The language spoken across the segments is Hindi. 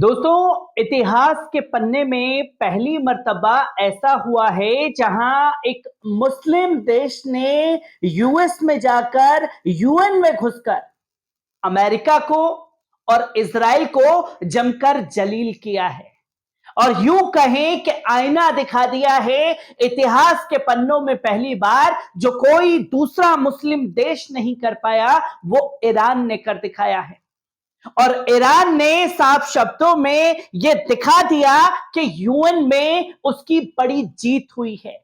दोस्तों, इतिहास के पन्ने में पहली मर्तबा ऐसा हुआ है जहां एक मुस्लिम देश ने यूएस में जाकर यूएन में घुसकर अमेरिका को और इजराइल को जमकर जलील किया है और यूं कहें कि आईना दिखा दिया है। इतिहास के पन्नों में पहली बार जो कोई दूसरा मुस्लिम देश नहीं कर पाया वो ईरान ने कर दिखाया है और ईरान ने साफ शब्दों में यह दिखा दिया कि यूएन में उसकी बड़ी जीत हुई है।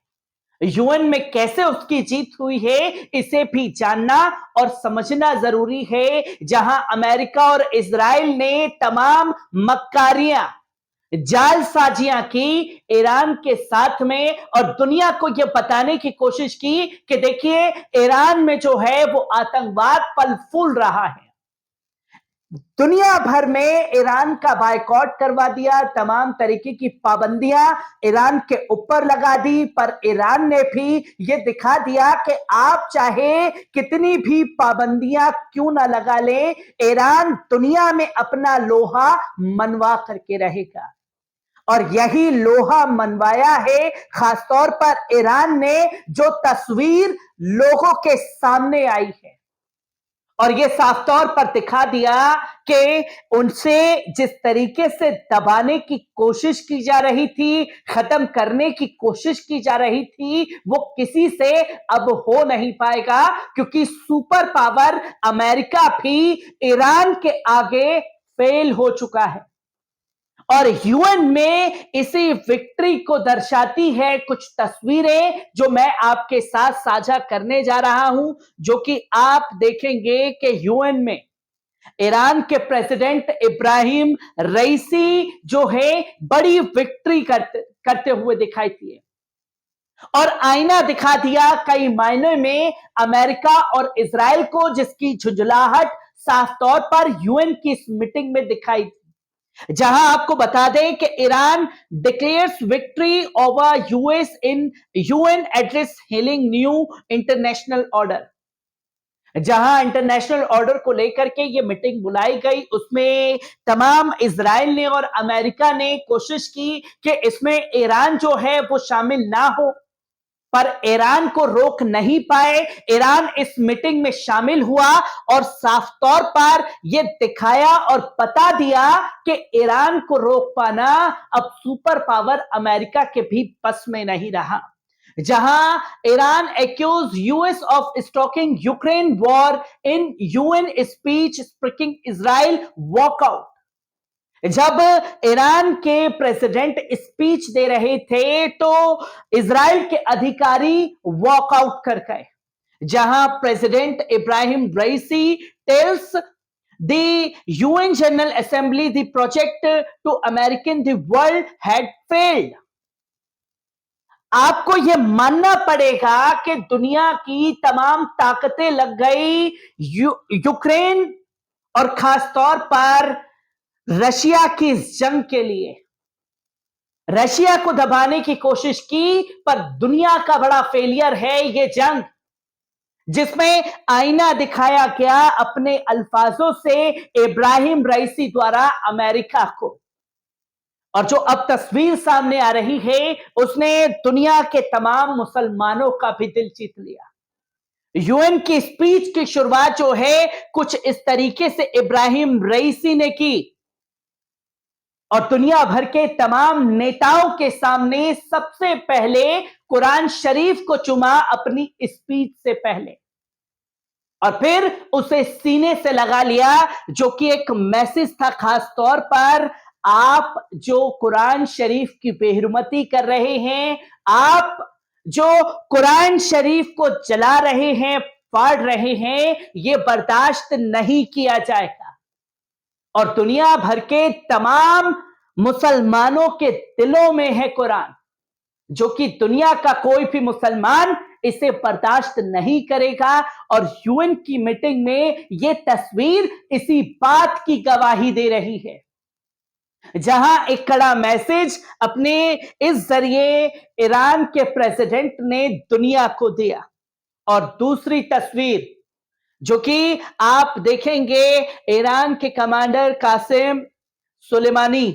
यूएन में कैसे उसकी जीत हुई है इसे भी जानना और समझना जरूरी है। जहां अमेरिका और इजराइल ने तमाम मक्कारियां जालसाजियां की ईरान के साथ में और दुनिया को यह बताने की कोशिश की कि देखिए ईरान में जो है वो आतंकवाद फल फूल रहा है। दुनिया भर में ईरान का बायकॉट करवा दिया, तमाम तरीके की पाबंदियां ईरान के ऊपर लगा दी, पर ईरान ने भी ये दिखा दिया कि आप चाहे कितनी भी पाबंदियां क्यों ना लगा लें, ईरान दुनिया में अपना लोहा मनवा करके रहेगा। और यही लोहा मनवाया है। खासतौर पर ईरान ने जो तस्वीर लोगों के सामने आई है और यह साफ तौर पर दिखा दिया कि उनसे जिस तरीके से दबाने की कोशिश की जा रही थी, खत्म करने की कोशिश की जा रही थी, वो किसी से अब हो नहीं पाएगा क्योंकि सुपर पावर अमेरिका भी ईरान के आगे फेल हो चुका है। और यूएन में इसी विक्ट्री को दर्शाती है कुछ तस्वीरें जो मैं आपके साथ साझा करने जा रहा हूं, जो कि आप देखेंगे कि यूएन में ईरान के प्रेसिडेंट इब्राहिम रईसी जो है बड़ी विक्ट्री करते हुए दिखाई दिए और आईना दिखा दिया कई मायने में अमेरिका और इजराइल को, जिसकी झुंझलाहट साफ तौर पर यूएन की इस मीटिंग में दिखाई दी, जहां आपको बता दें कि Iran declares victory over US in UN address healing new international order. जहां इंटरनेशनल ऑर्डर को लेकर के ये मीटिंग बुलाई गई, उसमें तमाम इजराइल ने और अमेरिका ने कोशिश की कि इसमें ईरान जो है वो शामिल ना हो, पर ईरान को रोक नहीं पाए। ईरान इस मीटिंग में शामिल हुआ और साफ तौर पर यह दिखाया और बता दिया कि ईरान को रोक पाना अब सुपर पावर अमेरिका के भी बस में नहीं रहा। जहां Iran accuses US of stoking Ukraine war in UN speech speaking Israel walkout. जब ईरान के प्रेसिडेंट स्पीच दे रहे थे तो इजराइल के अधिकारी वॉकआउट कर गए, जहां president Ebrahim Raisi tells the UN general assembly the project to American the world had failed. आपको यह मानना पड़ेगा कि दुनिया की तमाम ताकतें लग गई यूक्रेन और खासतौर पर रशिया की इस जंग के लिए। रशिया को दबाने की कोशिश की, पर दुनिया का बड़ा फेलियर है यह जंग, जिसमें आईना दिखाया गया अपने अल्फाजों से इब्राहिम रईसी द्वारा अमेरिका को। और जो अब तस्वीर सामने आ रही है उसने दुनिया के तमाम मुसलमानों का भी दिल जीत लिया। यूएन की स्पीच की शुरुआत जो है कुछ इस तरीके से इब्राहिम रईसी ने की और दुनिया भर के तमाम नेताओं के सामने सबसे पहले कुरान शरीफ को चुमा अपनी स्पीच से पहले और फिर उसे सीने से लगा लिया, जो कि एक मैसेज था खास तौर पर आप जो कुरान शरीफ की बेहुरमती कर रहे हैं, आप जो कुरान शरीफ को जला रहे हैं, फाड़ रहे हैं, यह बर्दाश्त नहीं किया जाएगा। और दुनिया भर के तमाम मुसलमानों के दिलों में है कुरान, जो कि दुनिया का कोई भी मुसलमान इसे बर्दाश्त नहीं करेगा। और यूएन की मीटिंग में यह तस्वीर इसी बात की गवाही दे रही है, जहां एक कड़ा मैसेज अपने इस जरिए ईरान के प्रेसिडेंट ने दुनिया को दिया। और दूसरी तस्वीर जो कि आप देखेंगे, ईरान के कमांडर कासिम सुलेमानी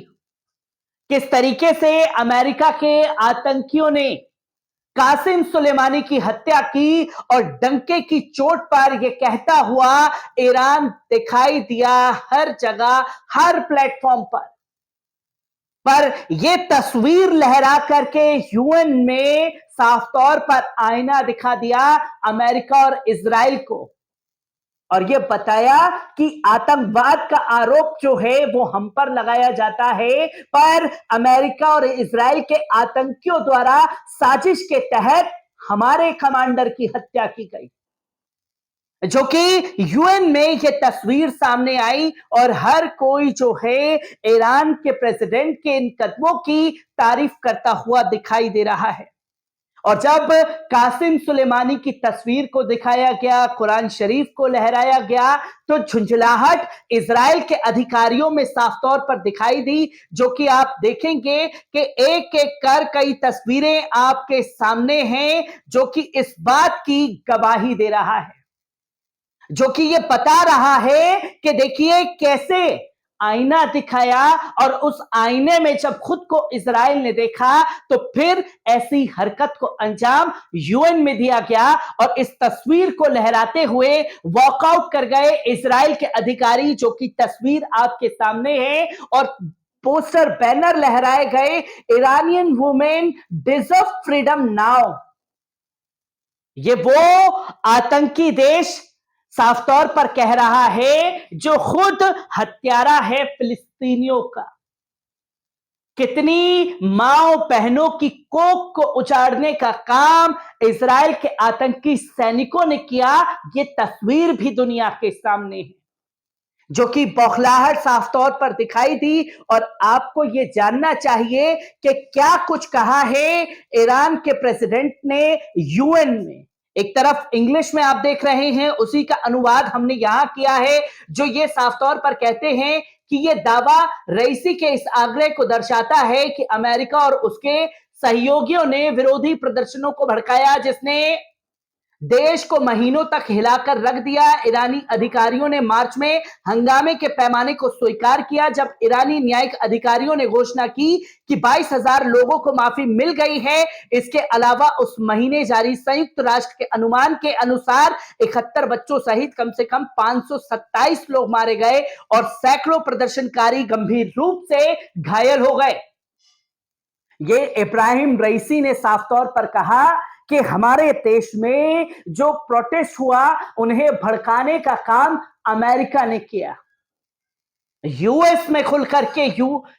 किस तरीके से अमेरिका के आतंकियों ने कासिम सुलेमानी की हत्या की और डंके की चोट पर यह कहता हुआ ईरान दिखाई दिया हर जगह, हर प्लेटफॉर्म पर यह तस्वीर लहरा करके यूएन में साफ तौर पर आईना दिखा दिया अमेरिका और इजराइल को, और यह बताया कि आतंकवाद का आरोप जो है वो हम पर लगाया जाता है, पर अमेरिका और इजराइल के आतंकियों द्वारा साजिश के तहत हमारे कमांडर की हत्या की गई। जो कि यूएन में यह तस्वीर सामने आई और हर कोई जो है ईरान के प्रेसिडेंट के इन कदमों की तारीफ करता हुआ दिखाई दे रहा है। और जब कासिम सुलेमानी की तस्वीर को दिखाया गया, कुरान शरीफ को लहराया गया, तो झुंझलाहट इजराइल के अधिकारियों में साफ तौर पर दिखाई दी, जो कि आप देखेंगे कि एक एक कर कई तस्वीरें आपके सामने हैं, जो कि इस बात की गवाही दे रहा है, जो कि ये बता रहा है कि देखिए कैसे आईना दिखाया और उस आईने में जब खुद को इजराइल ने देखा तो फिर ऐसी हरकत को अंजाम यूएन में दिया गया। और इस तस्वीर को लहराते हुए वॉकआउट कर गए इजराइल के अधिकारी, जो कि तस्वीर आपके सामने है, और पोस्टर बैनर लहराए गए, Iranian women deserve freedom now. ये वो आतंकी देश साफ तौर पर कह रहा है जो खुद हत्यारा है फिलिस्तीनियों का। कितनी माओ बहनों की कोख को उजाड़ने का काम इजराइल के आतंकी सैनिकों ने किया, ये तस्वीर भी दुनिया के सामने है, जो कि बौखलाहट साफ तौर पर दिखाई दी। और आपको यह जानना चाहिए कि क्या कुछ कहा है ईरान के प्रेसिडेंट ने यूएन में। एक तरफ इंग्लिश में आप देख रहे हैं, उसी का अनुवाद हमने यहां किया है, जो ये साफ तौर पर कहते हैं कि ये दावा रईसी के इस आग्रह को दर्शाता है कि अमेरिका और उसके सहयोगियों ने विरोधी प्रदर्शनों को भड़काया, जिसने देश को महीनों तक हिलाकर रख दिया। ईरानी अधिकारियों ने मार्च में हंगामे के पैमाने को स्वीकार किया, जब ईरानी न्यायिक अधिकारियों ने घोषणा की कि 22,000 लोगों को माफी मिल गई है। इसके अलावा उस महीने जारी संयुक्त राष्ट्र के अनुमान के अनुसार 71 बच्चों सहित कम से कम 527 लोग मारे गए और सैकड़ों प्रदर्शनकारी गंभीर रूप से घायल हो गए। ये इब्राहिम रईसी ने साफ तौर पर कहा कि हमारे देश में जो प्रोटेस्ट हुआ उन्हें भड़काने का काम अमेरिका ने किया। यूएस में खुल करके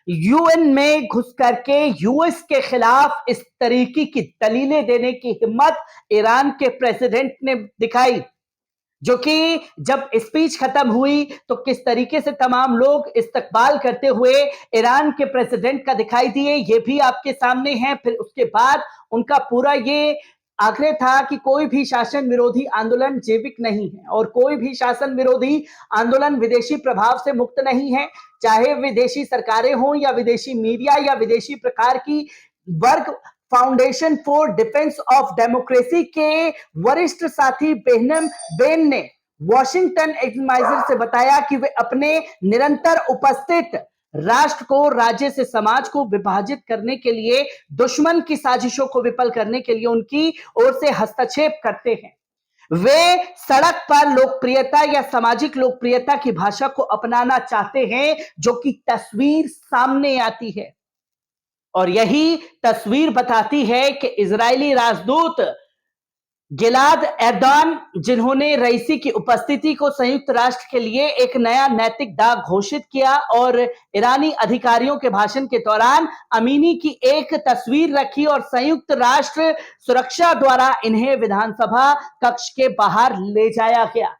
यूएन में घुस करके यूएस के खिलाफ इस तरीके की दलीलें देने की हिम्मत ईरान के प्रेसिडेंट ने दिखाई, जो कि जब स्पीच खत्म हुई तो किस तरीके से तमाम लोग इस्तकबाल करते हुए ईरान के प्रेसिडेंट का दिखाई दिए, ये भी आपके सामने है। फिर उसके बाद उनका पूरा ये आग्रह था कि कोई भी शासन विरोधी आंदोलन जैविक नहीं है और कोई भी शासन विरोधी आंदोलन विदेशी प्रभाव से मुक्त नहीं है, चाहे विदेशी सरकारें हों या विदेशी मीडिया या विदेशी प्रकार की वर्ग। Foundation for defence of democracy के वरिष्ठ साथी बेहनम बेन ने वॉशिंगटन एक्समाइजर से बताया कि वे अपने निरंतर उपस्थित राष्ट्र को, राज्य से समाज को विभाजित करने के लिए, दुश्मन की साजिशों को विफल करने के लिए उनकी ओर से हस्तक्षेप करते हैं। वे सड़क पर लोकप्रियता या सामाजिक लोकप्रियता की भाषा को अपनाना चाहते हैं, जो कि तस्वीर सामने आती है। और यही तस्वीर बताती है कि इजरायली राजदूत गिलाद एर्दोआन, जिन्होंने रईसी की उपस्थिति को संयुक्त राष्ट्र के लिए एक नया नैतिक दाग घोषित किया और ईरानी अधिकारियों के भाषण के दौरान अमीनी की एक तस्वीर रखी और संयुक्त राष्ट्र सुरक्षा द्वारा इन्हें विधानसभा कक्ष के बाहर ले जाया गया।